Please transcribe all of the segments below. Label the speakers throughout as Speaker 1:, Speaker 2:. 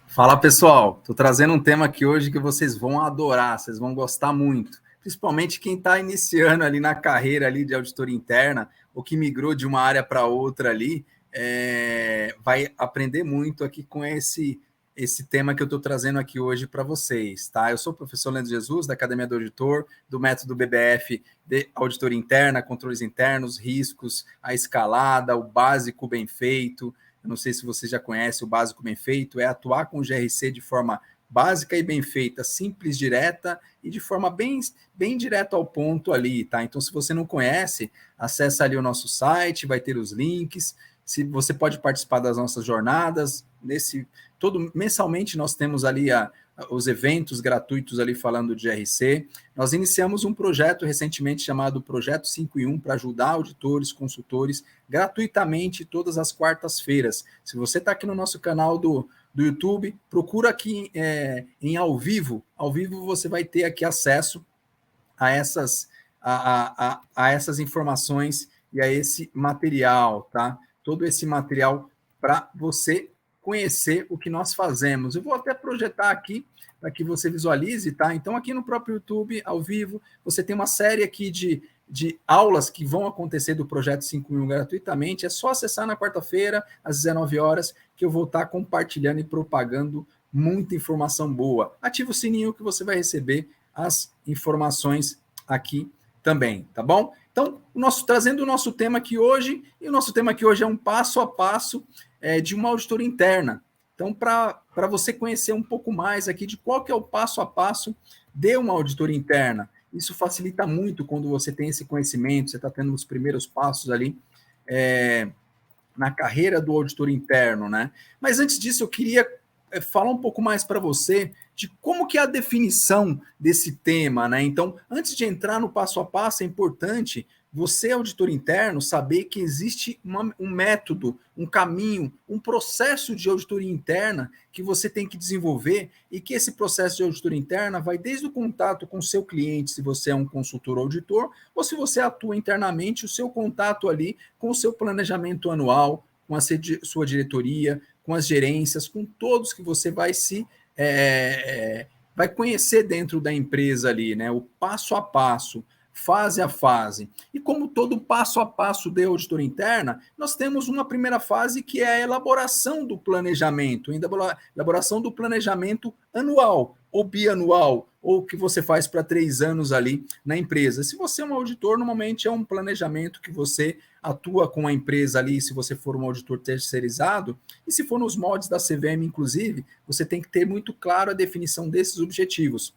Speaker 1: Fala pessoal, estou trazendo um tema aqui hoje que vocês vão adorar, vocês vão gostar muito, principalmente quem está iniciando ali na carreira ali de auditoria interna ou que migrou de uma área para outra ali, vai aprender muito aqui com esse tema que eu estou trazendo aqui hoje para vocês, tá? Eu sou o professor Leandro Jesus, da Academia do Auditor, do método BBF de auditoria interna, controles internos, riscos, a escalada, o básico bem feito. Eu não sei se você já conhece o básico bem feito, é atuar com o GRC de forma básica e bem feita, simples, direta e de forma bem direta ao ponto ali, tá? Então, se você não conhece, acessa ali o nosso site, vai ter os links. Se você pode participar das nossas jornadas, mensalmente nós temos ali os eventos gratuitos ali falando de GRC. Nós iniciamos um projeto recentemente chamado Projeto 5 em 1 para ajudar auditores, consultores gratuitamente todas as quartas-feiras. Se você está aqui no nosso canal do YouTube, procura aqui em ao vivo. Ao vivo você vai ter aqui acesso a essas informações e a esse material, tá? Todo esse material para você conhecer o que nós fazemos. Eu vou até projetar aqui para que você visualize, tá? Então, aqui no próprio YouTube, ao vivo, você tem uma série aqui de aulas que vão acontecer do Projeto 5.000 gratuitamente. É só acessar na quarta-feira, às 19 horas, que eu vou estar compartilhando e propagando muita informação boa. Ativa o sininho que você vai receber as informações aqui também, tá bom? Então, trazendo o nosso tema aqui hoje, e o nosso tema aqui hoje é um passo a passo de uma auditoria interna. Então, para você conhecer um pouco mais aqui de qual que é o passo a passo de uma auditoria interna, isso facilita muito quando você tem esse conhecimento, você está tendo os primeiros passos ali na carreira do auditor interno, né? Mas antes disso, eu queria falar um pouco mais para você de como que é a definição desse tema, né? Então, antes de entrar no passo a passo, é importante você, auditor interno, saber que existe um método, um caminho, um processo de auditoria interna que você tem que desenvolver e que esse processo de auditoria interna vai desde o contato com o seu cliente, se você é um consultor ou auditor, ou se você atua internamente, o seu contato ali com o seu planejamento anual, com a sua diretoria, com as gerências, com todos que você vai vai conhecer dentro da empresa ali, né? O passo a passo, fase a fase. E como todo passo a passo de auditoria interna, nós temos uma primeira fase que é a elaboração do planejamento, elaboração do planejamento anual ou bianual, ou que você faz para 3 anos ali na empresa. Se você é um auditor, normalmente é um planejamento que você atua com a empresa ali, se você for um auditor terceirizado, e se for nos moldes da CVM, inclusive, você tem que ter muito claro a definição desses objetivos.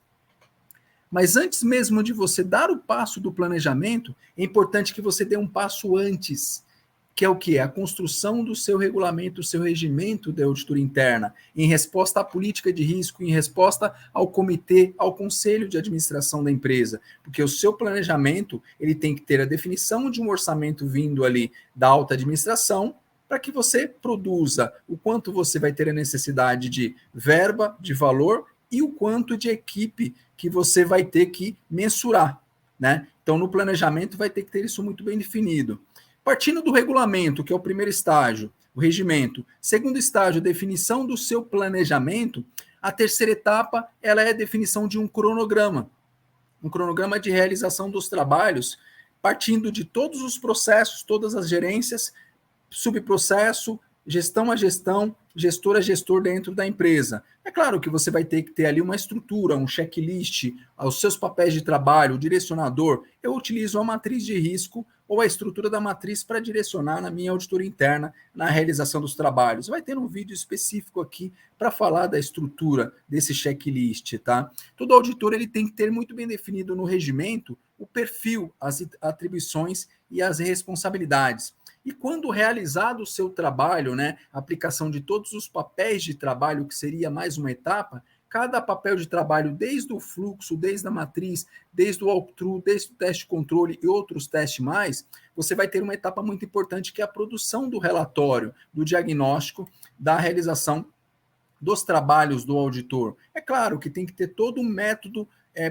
Speaker 1: Mas antes mesmo de você dar o passo do planejamento, é importante que você dê um passo antes, que é o que? A construção do seu regulamento, do seu regimento de auditoria interna, em resposta à política de risco, em resposta ao comitê, ao conselho de administração da empresa. Porque o seu planejamento, ele tem que ter a definição de um orçamento vindo ali da alta administração, para que você produza o quanto você vai ter a necessidade de verba, de valor e o quanto de equipe que você vai ter que mensurar, né? Então, no planejamento vai ter que ter isso muito bem definido. Partindo do regulamento, que é o primeiro estágio, o regimento. Segundo estágio, a definição do seu planejamento. A terceira etapa, ela é a definição de um cronograma de realização dos trabalhos, partindo de todos os processos, todas as gerências, subprocesso, gestão a gestão, gestor a gestor dentro da empresa. É claro que você vai ter que ter ali uma estrutura, um checklist, os seus papéis de trabalho, o direcionador. Eu utilizo a matriz de risco ou a estrutura da matriz para direcionar na minha auditoria interna na realização dos trabalhos. Vai ter um vídeo específico aqui para falar da estrutura desse checklist, tá? Todo auditor ele tem que ter muito bem definido no regimento o perfil, as atribuições e as responsabilidades. E quando realizado o seu trabalho, né, a aplicação de todos os papéis de trabalho, que seria mais uma etapa, cada papel de trabalho, desde o fluxo, desde a matriz, desde o walkthrough, desde o teste de controle e outros testes mais, você vai ter uma etapa muito importante, que é a produção do relatório, do diagnóstico, da realização dos trabalhos do auditor. É claro que tem que ter todo um método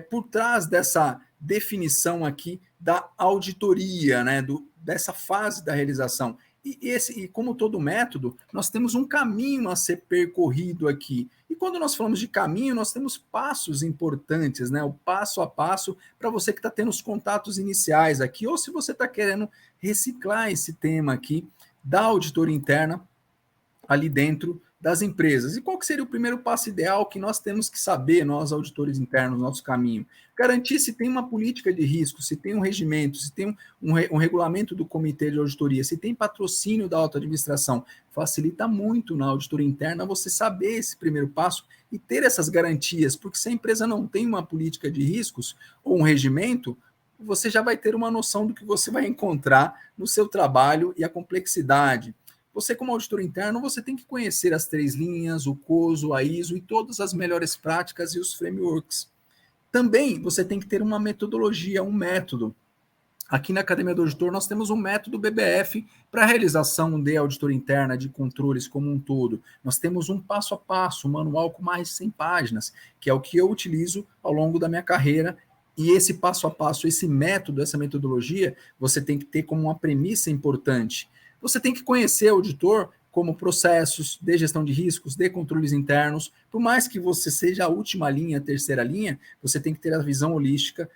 Speaker 1: por trás dessa definição aqui da auditoria, né, dessa fase da realização. E como todo método, nós temos um caminho a ser percorrido aqui. E quando nós falamos de caminho, nós temos passos importantes, né? O passo a passo para você que está tendo os contatos iniciais aqui, ou se você está querendo reciclar esse tema aqui da auditoria interna ali dentro das empresas. E qual que seria o primeiro passo ideal que nós temos que saber, nós auditores internos, nosso caminho? Garantir se tem uma política de risco, se tem um regimento, se tem um regulamento do comitê de auditoria, se tem patrocínio da auto-administração. Facilita muito na auditoria interna você saber esse primeiro passo e ter essas garantias, porque se a empresa não tem uma política de riscos ou um regimento, você já vai ter uma noção do que você vai encontrar no seu trabalho e a complexidade. Você, como auditor interno, você tem que conhecer as 3 linhas, o COSO, a ISO e todas as melhores práticas e os frameworks. Também você tem que ter uma metodologia, um método. Aqui na Academia do Auditor, nós temos um método BBF para a realização de auditoria interna, de controles como um todo. Nós temos um passo a passo, um manual com mais de 100 páginas, que é o que eu utilizo ao longo da minha carreira. E esse passo a passo, esse método, essa metodologia, você tem que ter como uma premissa importante. Você tem que conhecer o auditor como processos de gestão de riscos, de controles internos. Por mais que você seja a última linha, a terceira linha, você tem que ter a visão holística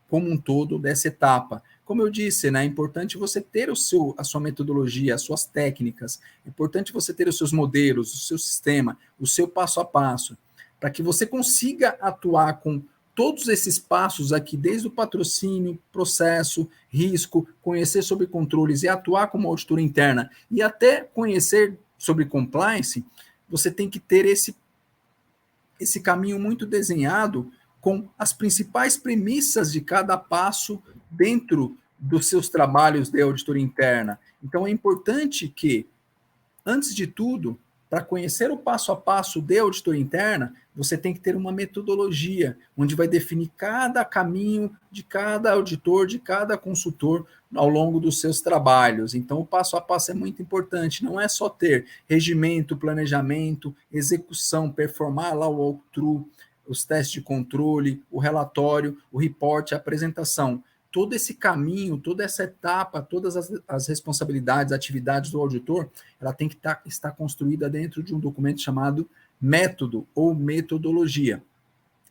Speaker 1: como um todo dessa etapa. Como eu disse, né, é importante você ter a sua metodologia, as suas técnicas, é importante você ter os seus modelos, o seu sistema, o seu passo a passo, para que você consiga atuar com todos esses passos aqui, desde o patrocínio, processo, risco, conhecer sobre controles e atuar como auditor interna e até conhecer sobre compliance, você tem que ter esse caminho muito desenhado com as principais premissas de cada passo dentro dos seus trabalhos de auditoria interna. Então, é importante que, antes de tudo, para conhecer o passo a passo de auditoria interna, você tem que ter uma metodologia, onde vai definir cada caminho de cada auditor, de cada consultor ao longo dos seus trabalhos. Então, o passo a passo é muito importante, não é só ter regimento, planejamento, execução, performar lá o walkthrough, os testes de controle, o relatório, o report, a apresentação. Todo esse caminho, toda essa etapa, todas as responsabilidades, atividades do auditor, ela tem que estar construída dentro de um documento chamado método ou metodologia.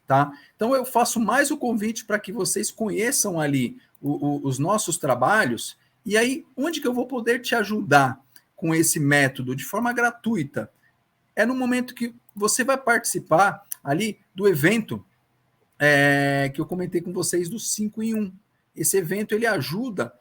Speaker 1: Tá? Então, eu faço mais o convite para que vocês conheçam ali os nossos trabalhos, e aí, onde que eu vou poder te ajudar com esse método de forma gratuita? É no momento que você vai participar ali do evento que eu comentei com vocês do 5 em 1. Esse evento ele ajuda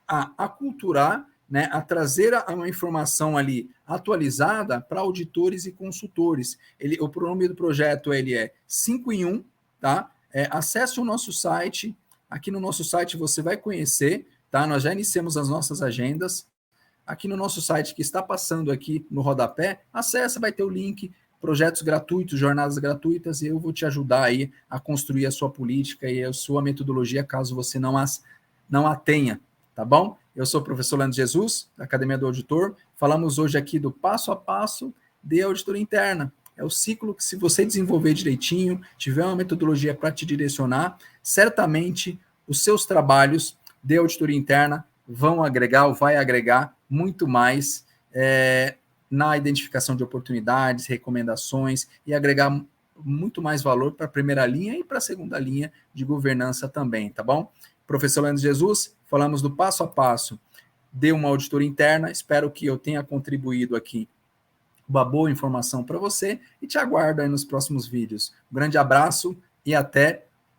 Speaker 1: a aculturar, né, a trazer uma informação ali atualizada para auditores e consultores. O pronome do projeto ele é 5 em 1, tá? Acesse o nosso site. Aqui no nosso site você vai conhecer, tá? Nós já iniciamos as nossas agendas. Aqui no nosso site que está passando aqui no rodapé, acessa, vai ter o link, projetos gratuitos, jornadas gratuitas, e eu vou te ajudar aí a construir a sua política e a sua metodologia, caso você não a tenha, tá bom? Eu sou o professor Leandro Jesus, da Academia do Auditor. Falamos hoje aqui do passo a passo de auditoria interna. É o ciclo que, se você desenvolver direitinho, tiver uma metodologia para te direcionar, certamente os seus trabalhos de auditoria interna vão agregar ou vai agregar muito mais na identificação de oportunidades, recomendações e agregar muito mais valor para a primeira linha e para a segunda linha de governança também, tá bom? Professor Leandro Jesus, falamos do passo a passo de uma auditoria interna. Espero que eu tenha contribuído aqui uma boa informação para você e te aguardo aí nos próximos vídeos. Um grande abraço e até